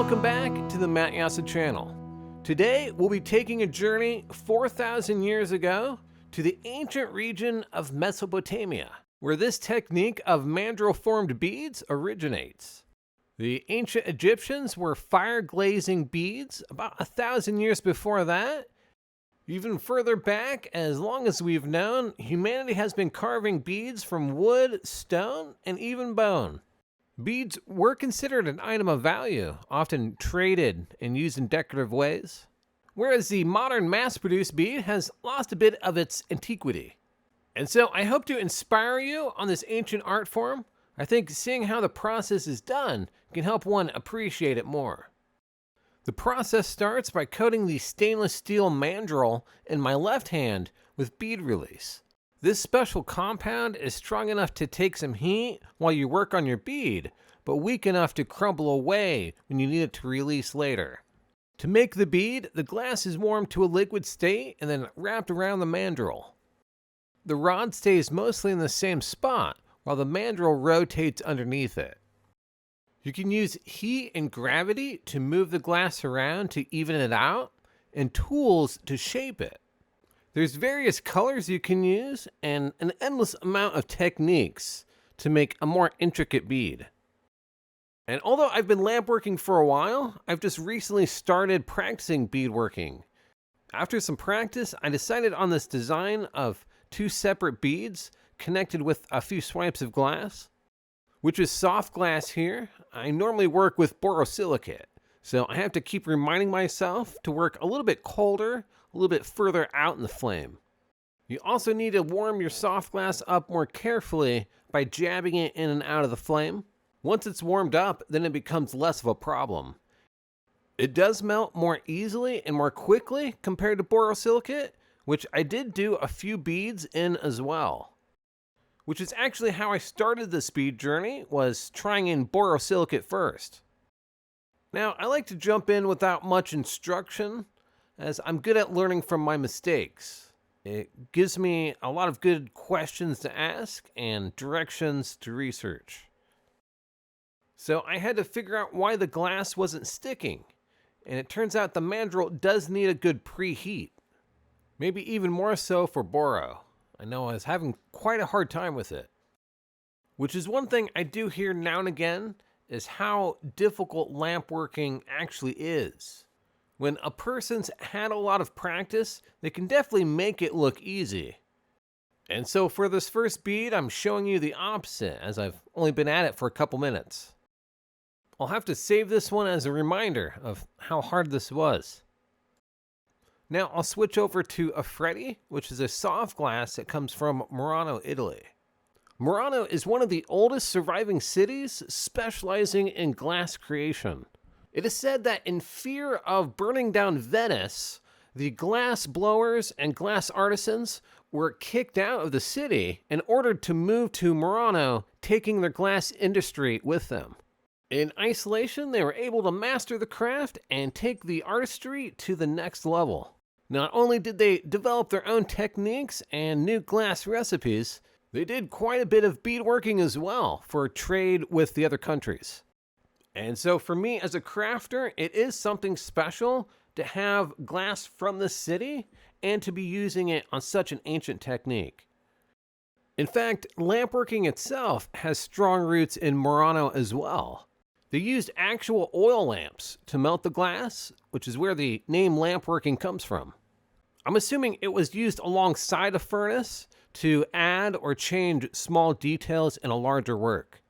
Welcome back to the Jasa channel. Today we'll be taking a journey 4,000 years ago to the ancient region of Mesopotamia, where this technique of mandrel-formed beads originates. The ancient Egyptians were fire-glazing beads about 1,000 years before that. Even further back, as long as we've known, humanity has been carving beads from wood, stone, and even bone. Beads were considered an item of value, often traded and used in decorative ways, whereas the modern mass-produced bead has lost a bit of its antiquity. And so I hope to inspire you on this ancient art form. I think seeing how the process is done can help one appreciate it more. The process starts by coating the stainless steel mandrel in my left hand with bead release. This special compound is strong enough to take some heat while you work on your bead, but weak enough to crumble away when you need it to release later. To make the bead, the glass is warmed to a liquid state and then wrapped around the mandrel. The rod stays mostly in the same spot while the mandrel rotates underneath it. You can use heat and gravity to move the glass around to even it out, and tools to shape it. There's various colors you can use and an endless amount of techniques to make a more intricate bead. And although I've been lampworking for a while, I've just recently started practicing beadworking. After some practice, I decided on this design of 2 separate beads connected with a few swipes of glass, which is soft glass here. I normally work with borosilicate, so I have to keep reminding myself to work a little bit colder, a little bit further out in the flame. You also need to warm your soft glass up more carefully by jabbing it in and out of the flame. Once it's warmed up, then it becomes less of a problem. It does melt more easily and more quickly compared to borosilicate, which I did do a few beads in as well. Which is actually how I started this bead journey, was trying in borosilicate first. Now, I like to jump in without much instruction, as I'm good at learning from my mistakes. It gives me a lot of good questions to ask and directions to research. So I had to figure out why the glass wasn't sticking, and it turns out the mandrel does need a good preheat. Maybe even more so for boro. I know I was having quite a hard time with it. Which is one thing I do hear now and again, is how difficult lampworking actually is. When a person's had a lot of practice, they can definitely make it look easy. And so for this first bead, I'm showing you the opposite, as I've only been at it for a couple minutes. I'll have to save this one as a reminder of how hard this was. Now I'll switch over to a Freddy, which is a soft glass that comes from Murano, Italy. Murano is one of the oldest surviving cities specializing in glass creation. It is said that in fear of burning down Venice, the glass blowers and glass artisans were kicked out of the city and ordered to move to Murano, taking their glass industry with them. In isolation, they were able to master the craft and take the artistry to the next level. Not only did they develop their own techniques and new glass recipes, they did quite a bit of beadworking as well for trade with the other countries. And so for me as a crafter, it is something special to have glass from the city and to be using it on such an ancient technique. In fact, lampworking itself has strong roots in Murano as well. They used actual oil lamps to melt the glass, which is where the name lampworking comes from. I'm assuming it was used alongside a furnace to add or change small details in a larger work.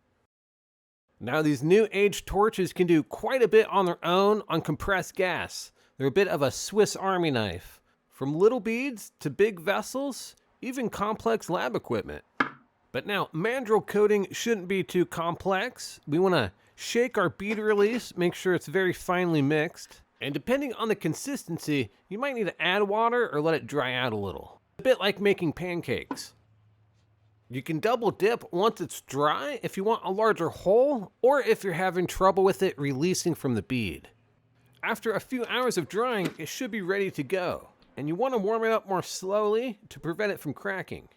Now these new age torches can do quite a bit on their own on compressed gas. They're a bit of a Swiss Army knife. From little beads to big vessels, even complex lab equipment. But now, mandrel coating shouldn't be too complex. We want to shake our bead release, make sure it's very finely mixed. And depending on the consistency, you might need to add water or let it dry out a little. A bit like making pancakes. You can double dip once it's dry if you want a larger hole, or if you're having trouble with it releasing from the bead. After a few hours of drying, it should be ready to go. And you want to warm it up more slowly to prevent it from cracking.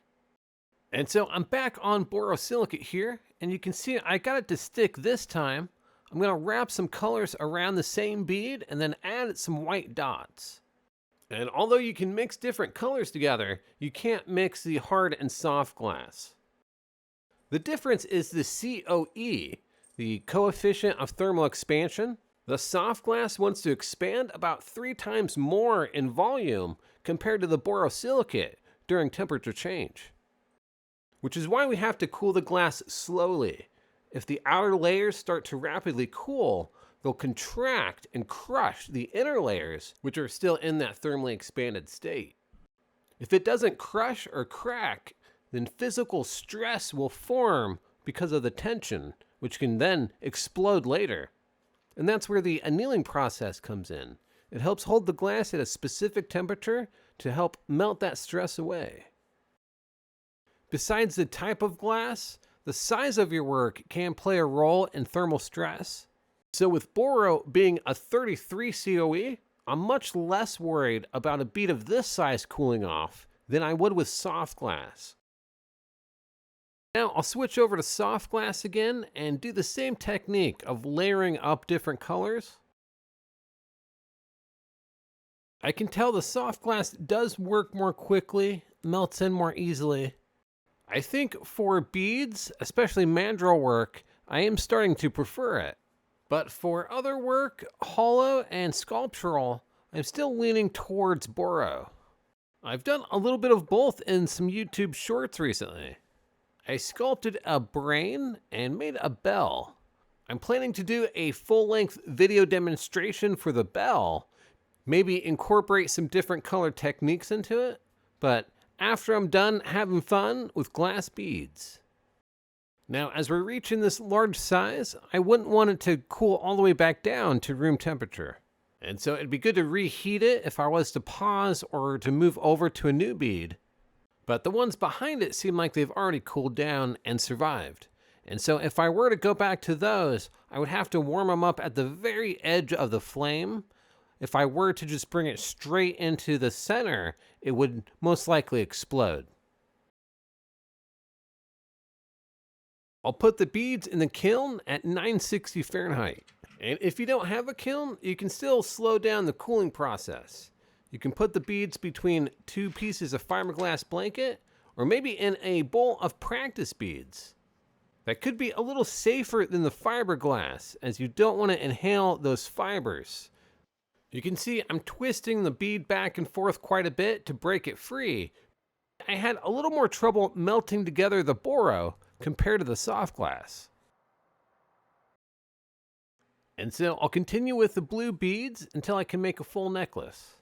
And so I'm back on borosilicate here, and you can see I got it to stick this time I'm going to wrap some colors around the same bead and then add some white dots. And although you can mix different colors together, you can't mix the hard and soft glass. The difference is the COE, the coefficient of thermal expansion. The soft glass wants to expand about 3 times more in volume compared to the borosilicate during temperature change, which is why we have to cool the glass slowly. If the outer layers start to rapidly cool, they'll contract and crush the inner layers, which are still in that thermally expanded state. If it doesn't crush or crack, then physical stress will form because of the tension, which can then explode later. And that's where the annealing process comes in. It helps hold the glass at a specific temperature to help melt that stress away. Besides the type of glass, the size of your work can play a role in thermal stress. So with boro being a 33 COE, I'm much less worried about a bead of this size cooling off than I would with soft glass. Now I'll switch over to soft glass again and do the same technique of layering up different colors. I can tell the soft glass does work more quickly, melts in more easily. I think for beads, especially mandrel work, I am starting to prefer it. But for other work, hollow and sculptural, I'm still leaning towards boro. I've done a little bit of both in some YouTube shorts recently. I sculpted a brain and made a bell. I'm planning to do a full-length video demonstration for the bell, maybe incorporate some different color techniques into it, but after I'm done having fun with glass beads. Now, as we're reaching this large size, I wouldn't want it to cool all the way back down to room temperature. And so it'd be good to reheat it if I was to pause or to move over to a new bead. But the ones behind it seem like they've already cooled down and survived. And so if I were to go back to those, I would have to warm them up at the very edge of the flame. If I were to just bring it straight into the center, it would most likely explode. I'll put the beads in the kiln at 960 Fahrenheit. And if you don't have a kiln, you can still slow down the cooling process. You can put the beads between 2 pieces of fiberglass blanket, or maybe in a bowl of practice beads. That could be a little safer than the fiberglass, as you don't want to inhale those fibers. You can see I'm twisting the bead back and forth quite a bit to break it free. I had a little more trouble melting together the boro compared to the soft glass. And so I'll continue with the blue beads until I can make a full necklace.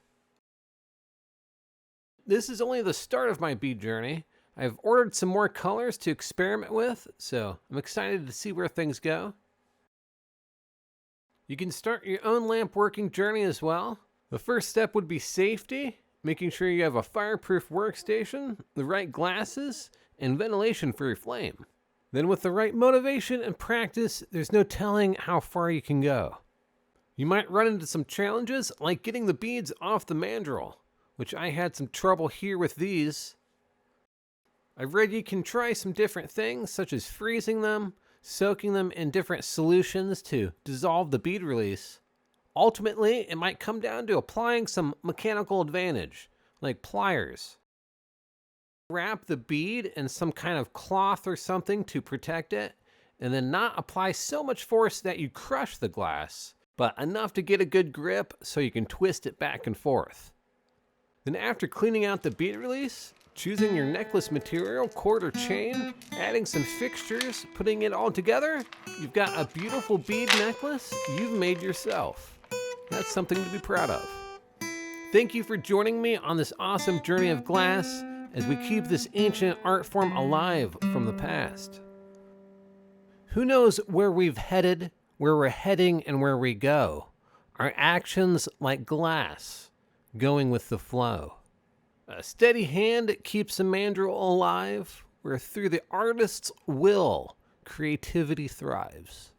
This is only the start of my bead journey. I've ordered some more colors to experiment with, so I'm excited to see where things go. You can start your own lamp working journey as well. The first step would be safety, making sure you have a fireproof workstation, the right glasses, and ventilation for your flame. Then with the right motivation and practice, there's no telling how far you can go. You might run into some challenges like getting the beads off the mandrel, which I had some trouble here with these. I've read you can try some different things, such as freezing them, soaking them in different solutions to dissolve the bead release. Ultimately, it might come down to applying some mechanical advantage, like pliers. Wrap the bead in some kind of cloth or something to protect it, and then not apply so much force that you crush the glass, but enough to get a good grip so you can twist it back and forth. Then after cleaning out the bead release, choosing your necklace material, cord or chain, adding some fixtures, putting it all together, you've got a beautiful bead necklace you've made yourself. That's something to be proud of. Thank you for joining me on this awesome journey of glass as we keep this ancient art form alive from the past. Who knows where we've headed, where we're heading, and where we go? Our actions like glass, going with the flow. A steady hand keeps a mandrel alive, where through the artist's will, creativity thrives.